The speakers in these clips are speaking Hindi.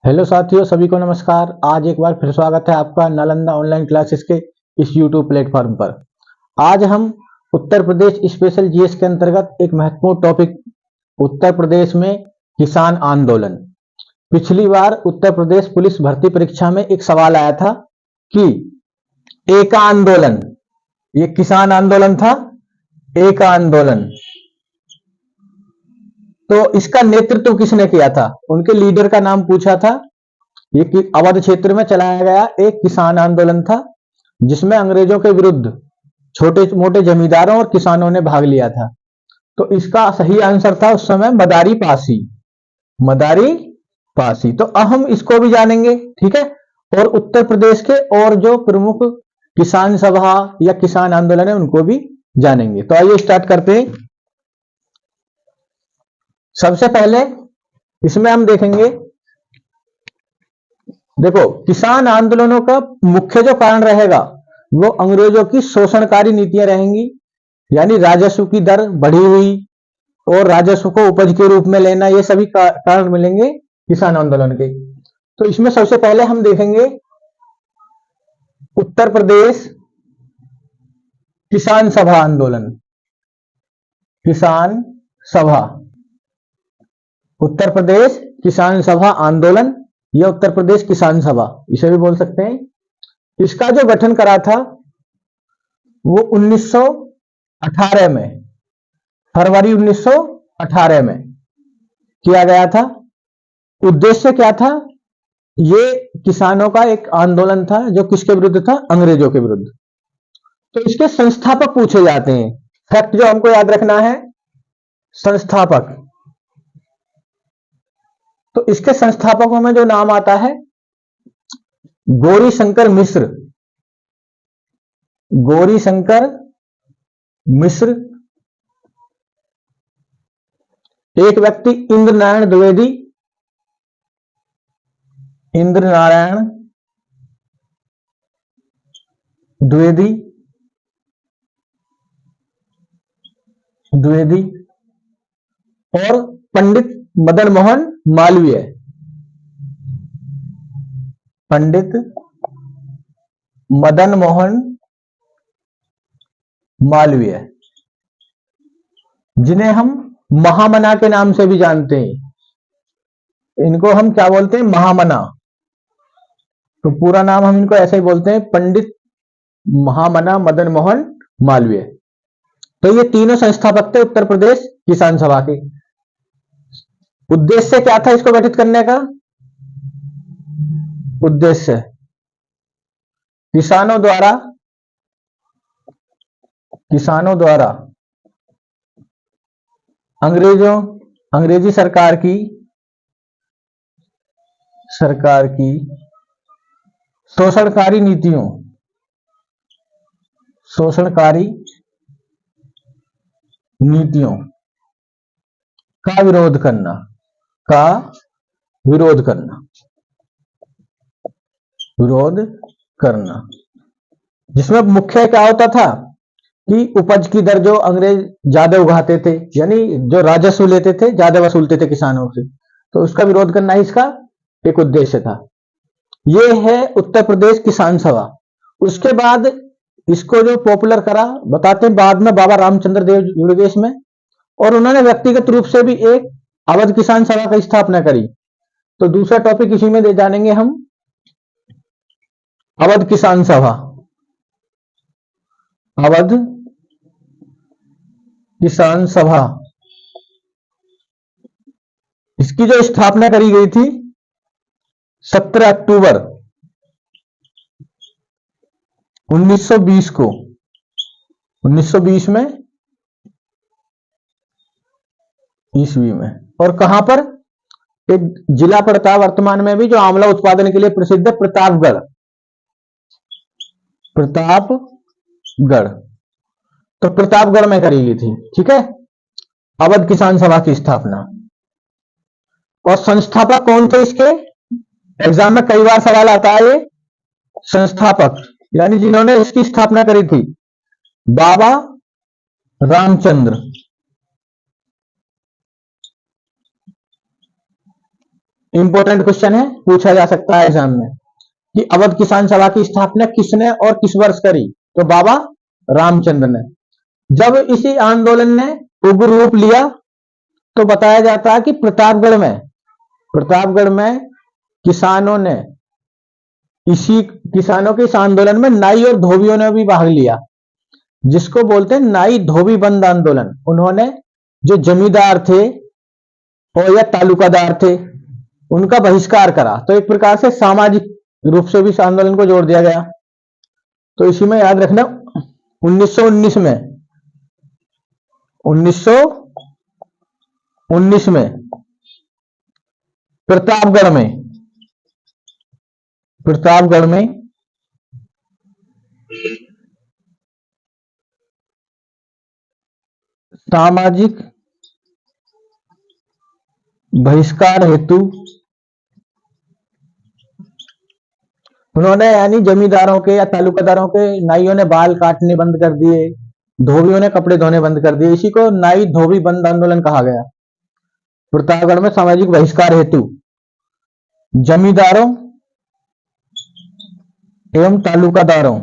हेलो साथियों, सभी को नमस्कार। आज एक बार फिर स्वागत है आपका नालंदा ऑनलाइन क्लासेस के इस यूट्यूब प्लेटफॉर्म पर। आज हम उत्तर प्रदेश स्पेशल जीएस के अंतर्गत एक महत्वपूर्ण टॉपिक, उत्तर प्रदेश में किसान आंदोलन। पिछली बार उत्तर प्रदेश पुलिस भर्ती परीक्षा में एक सवाल आया था कि एका आंदोलन, ये किसान आंदोलन था, एका आंदोलन, तो इसका नेतृत्व किसने किया था, उनके लीडर का नाम पूछा था। ये अवध क्षेत्र में चलाया गया एक किसान आंदोलन था, जिसमें अंग्रेजों के विरुद्ध छोटे मोटे जमींदारों और किसानों ने भाग लिया था। तो इसका सही आंसर था उस समय मदारी पासी, मदारी पासी। तो अब हम इसको भी जानेंगे, ठीक है। और उत्तर प्रदेश के और जो प्रमुख किसान सभा या किसान आंदोलन है उनको भी जानेंगे। तो आइए स्टार्ट करते हैं। सबसे पहले इसमें हम देखेंगे, देखो किसान आंदोलनों का मुख्य जो कारण रहेगा वो अंग्रेजों की शोषणकारी नीतियां रहेंगी, यानी राजस्व की दर बढ़ी हुई और राजस्व को उपज के रूप में लेना, ये सभी कारण मिलेंगे किसान आंदोलन के। तो इसमें सबसे पहले हम देखेंगे उत्तर प्रदेश किसान सभा आंदोलन। किसान सभा, उत्तर प्रदेश किसान सभा आंदोलन या उत्तर प्रदेश किसान सभा, इसे भी बोल सकते हैं। इसका जो गठन करा था वो 1918 में, फरवरी 1918 में किया गया था। उद्देश्य क्या था? ये किसानों का एक आंदोलन था जो किसके विरुद्ध था? अंग्रेजों के विरुद्ध। तो इसके संस्थापक पूछे जाते हैं। फैक्ट जो हमको याद रखना है, संस्थापक। तो इसके संस्थापकों में जो नाम आता है, गौरी शंकर मिश्र, गौरी शंकर मिश्र। एक व्यक्ति इंद्र नारायण द्विवेदी, इंद्र नारायण द्विवेदी, द्विवेदी, और पंडित मदन मोहन मालवीय, पंडित मदन मोहन मालवीय, जिन्हें हम महामना के नाम से भी जानते हैं। इनको हम क्या बोलते हैं? महामना। तो पूरा नाम हम इनको ऐसे ही बोलते हैं, पंडित महामना मदन मोहन मालवीय। तो ये तीनों संस्थापक थे उत्तर प्रदेश किसान सभा के। उद्देश्य क्या था इसको गठित करने का? उद्देश्य किसानों द्वारा अंग्रेजी सरकार की शोषणकारी नीतियों का विरोध करना, जिसमें मुख्य क्या होता था कि उपज की दर जो अंग्रेज ज्यादा उगाते थे, यानी जो राजस्व लेते थे, ज्यादा वसूलते थे किसानों से, तो उसका विरोध करना ही इसका एक उद्देश्य था। यह है उत्तर प्रदेश किसान सभा। उसके बाद इसको जो पॉपुलर करा, बताते हैं बाद में बाबा रामचंद्र देव जुड़ गए इसमें, और उन्होंने व्यक्तिगत रूप से भी एक अवध किसान सभा की स्थापना करी। तो दूसरा टॉपिक इसी में जानेंगे हम, अवध किसान सभा। अवध किसान सभा, इसकी जो स्थापना करी गई थी 17 अक्टूबर 1920 को, 1920 में, ईस्वी में। और कहां पर? एक जिला पड़ता है वर्तमान में भी, जो आंवला उत्पादन के लिए प्रसिद्ध है, प्रतापगढ़। तो प्रतापगढ़ में करी गई थी, ठीक है, अवध किसान सभा की स्थापना। और संस्थापक कौन थे इसके? एग्जाम में कई बार सवाल आता है, ये संस्थापक यानी जिन्होंने इसकी स्थापना करी थी, बाबा रामचंद्र। इंपॉर्टेंट क्वेश्चन है, पूछा जा सकता है एग्जाम में कि अवध किसान सभा की स्थापना किसने और किस वर्ष करी? तो बाबा रामचंद्र ने। जब इसी आंदोलन ने उग्र रूप लिया तो बताया जाता है कि प्रतापगढ़ में किसानों ने किसानों के इस आंदोलन में नाई और धोबियों ने भी भाग लिया, जिसको बोलते हैं नाई धोबी बंद आंदोलन। उन्होंने जो जमींदार थे और या तालुकादार थे उनका बहिष्कार करा, तो एक प्रकार से सामाजिक रूप से भी इस आंदोलन को जोड़ दिया गया। तो इसी में याद रखना 1919 में प्रतापगढ़ में सामाजिक बहिष्कार हेतु उन्होंने यानी जमींदारों के या तालुकादारों के नाइयों ने बाल काटने बंद कर दिए, धोबियों ने कपड़े धोने बंद कर दिए। इसी को नाई धोबी बंद आंदोलन कहा गया। प्रतापगढ़ में सामाजिक बहिष्कार हेतु जमींदारों एवं तालुकादारों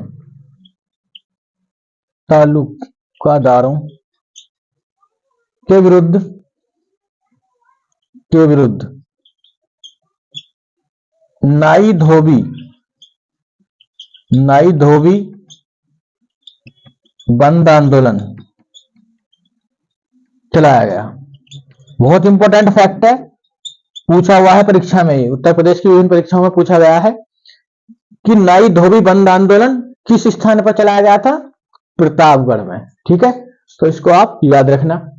के विरुद्ध नाई धोबी बंद आंदोलन चलाया गया। बहुत इंपॉर्टेंट फैक्ट है, पूछा हुआ है परीक्षा में, उत्तर प्रदेश की विभिन्न परीक्षाओं में पूछा गया है कि नाई धोबी बंद आंदोलन किस स्थान पर चलाया गया था? प्रतापगढ़ में। ठीक है, तो इसको आप याद रखना,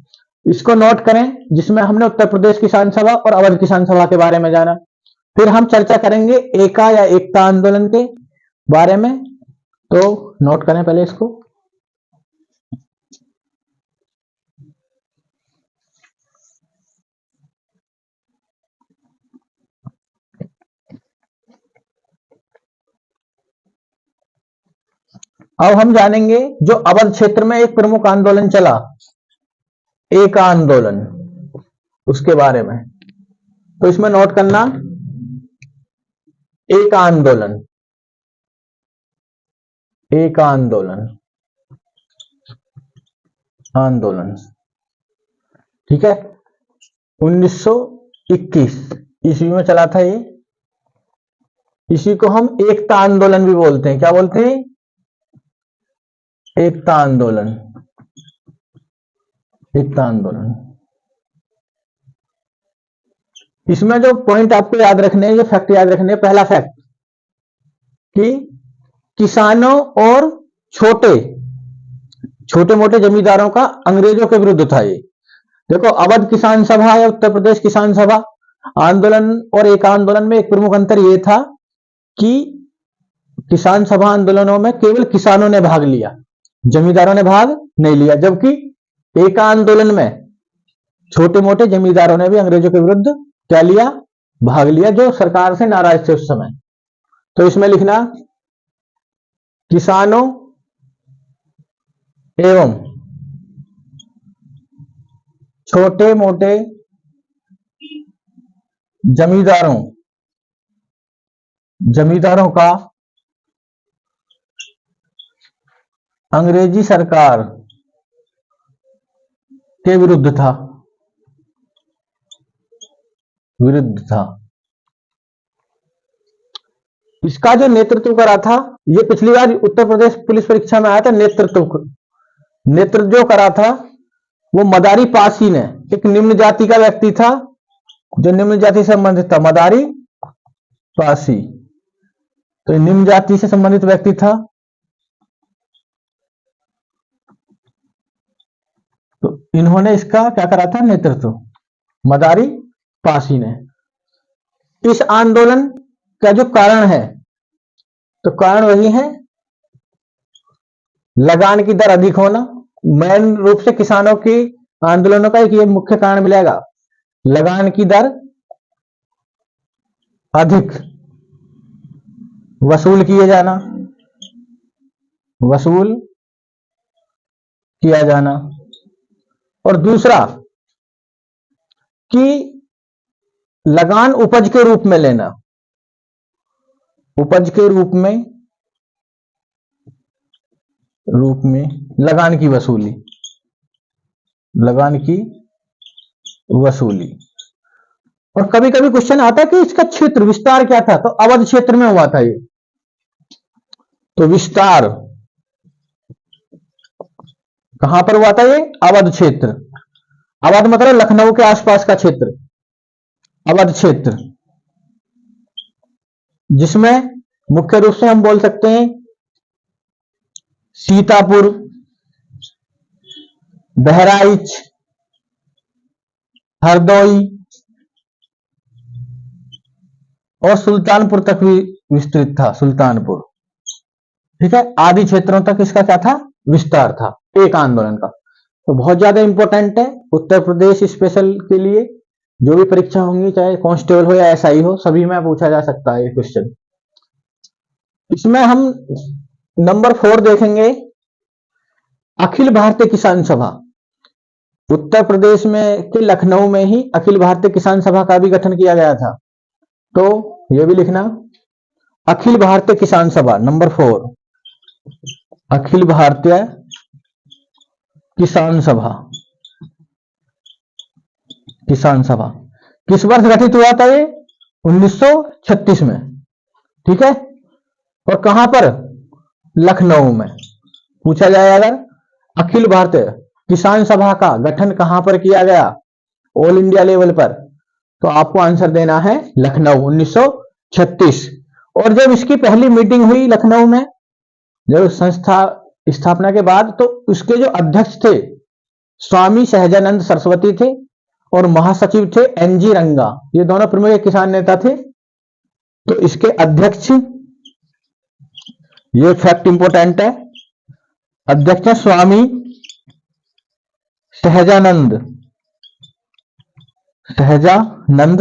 इसको नोट करें, जिसमें हमने उत्तर प्रदेश किसान सभा और अवध किसान सभा के बारे में जाना। फिर हम चर्चा करेंगे एका या एकता आंदोलन के बारे में, तो नोट करें पहले इसको। अब हम जानेंगे जो अवध क्षेत्र में एक प्रमुख आंदोलन चला, एका आंदोलन, उसके बारे में। तो इसमें नोट करना एका आंदोलन, ठीक है, 1921 ईस्वी में चला था ये। इसी को हम एकता आंदोलन भी बोलते हैं। क्या बोलते हैं? एकता आंदोलन। इसमें जो पॉइंट आपको याद रखने हैं, जो फैक्ट याद रखने हैं, पहला फैक्ट कि किसानों और छोटे मोटे जमींदारों का अंग्रेजों के विरुद्ध था ये। देखो, अवध किसान सभा या उत्तर प्रदेश किसान सभा आंदोलन और एक आंदोलन में एक प्रमुख अंतर यह था कि किसान सभा आंदोलनों में केवल किसानों ने भाग लिया, जमींदारों ने भाग नहीं लिया, जबकि एक आंदोलन में छोटे मोटे जमींदारों ने भी अंग्रेजों के विरुद्ध क्या लिया? भाग लिया, जो सरकार से नाराज थे उस समय। तो इसमें लिखना किसानों एवं छोटे मोटे जमींदारों का अंग्रेजी सरकार के विरुद्ध था। इसका जो नेतृत्व करा था, ये पिछली बार उत्तर प्रदेश पुलिस परीक्षा में आया था, नेतृत्व जो करा था वो मदारी पासी ने, एक निम्न जाति का व्यक्ति था जो निम्न जाति से संबंधित था, मदारी पासी। तो निम्न जाति से संबंधित व्यक्ति था। तो इन्होंने इसका क्या करा था? नेतृत्व, मदारी पासी ने। इस आंदोलन का जो कारण है, तो कारण वही है लगान की दर अधिक होना। मेन रूप से किसानों की आंदोलनों का एक ये मुख्य कारण मिलेगा, लगान की दर अधिक वसूल किया जाना, और दूसरा कि लगान उपज के रूप में लेना, उपज के रूप में लगान की वसूली, लगान की वसूली। और कभी कभी क्वेश्चन आता है कि इसका क्षेत्र विस्तार क्या था, तो अवध क्षेत्र में हुआ था ये। तो विस्तार कहां पर हुआ था ये? अवध क्षेत्र। अवध मतलब लखनऊ के आसपास का क्षेत्र, अवध क्षेत्र, जिसमें मुख्य रूप से हम बोल सकते हैं सीतापुर, बहराइच, हरदोई और सुल्तानपुर तक भी विस्तृत था, सुल्तानपुर, ठीक है, आदि क्षेत्रों तक इसका क्या था? विस्तार था एक आंदोलन का। तो बहुत ज्यादा इंपॉर्टेंट है उत्तर प्रदेश स्पेशल के लिए। जो भी परीक्षा होंगी, चाहे कांस्टेबल हो या एसआई हो, सभी में पूछा जा सकता है ये क्वेश्चन। इसमें हम नंबर 4 देखेंगे, अखिल भारतीय किसान सभा। उत्तर प्रदेश में के लखनऊ में ही अखिल भारतीय किसान सभा का भी गठन किया गया था। तो यह भी लिखना, अखिल भारतीय किसान सभा नंबर 4, अखिल भारतीय किसान सभा। किसान सभा किस वर्ष गठित हुआ था ये? 1936 में, ठीक है। और कहां पर? लखनऊ में। पूछा जाए अगर अखिल भारतीय किसान सभा का गठन कहां पर किया गया ऑल इंडिया लेवल पर, तो आपको आंसर देना है लखनऊ 1936। और जब इसकी पहली मीटिंग हुई लखनऊ में, जब संस्था स्थापना के बाद, तो उसके जो अध्यक्ष थे स्वामी सहजानंद सरस्वती थे और महासचिव थे एनजी रंगा। ये दोनों प्रमुख किसान नेता थे। तो इसके अध्यक्ष, ये फैक्ट इंपोर्टेंट है, अध्यक्ष है स्वामी सहजानंद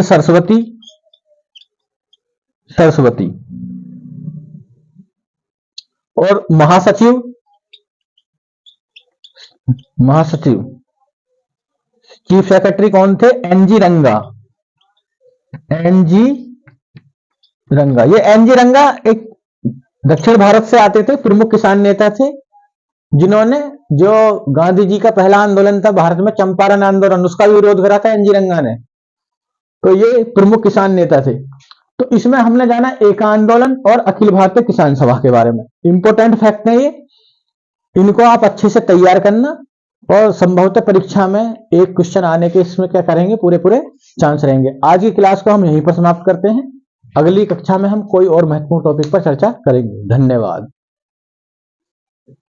सरस्वती और महासचिव चीफ सेक्रेटरी कौन थे? एनजी रंगा। ये एनजी रंगा एक दक्षिण भारत से आते थे, प्रमुख किसान नेता थे, जिन्होंने जो गांधी जी का पहला आंदोलन था भारत में, चंपारण आंदोलन, उसका भी विरोध करा था एनजी रंगा ने। तो ये प्रमुख किसान नेता थे। तो इसमें हमने जाना एक आंदोलन और अखिल भारतीय किसान सभा के बारे में। इंपॉर्टेंट फैक्ट है ये, इनको आप अच्छे से तैयार करना, और संभवतः परीक्षा में एक क्वेश्चन आने के इसमें क्या करेंगे, पूरे चांस रहेंगे। आज की क्लास को हम यहीं पर समाप्त करते हैं। अगली कक्षा में हम कोई और महत्वपूर्ण टॉपिक पर चर्चा करेंगे। धन्यवाद।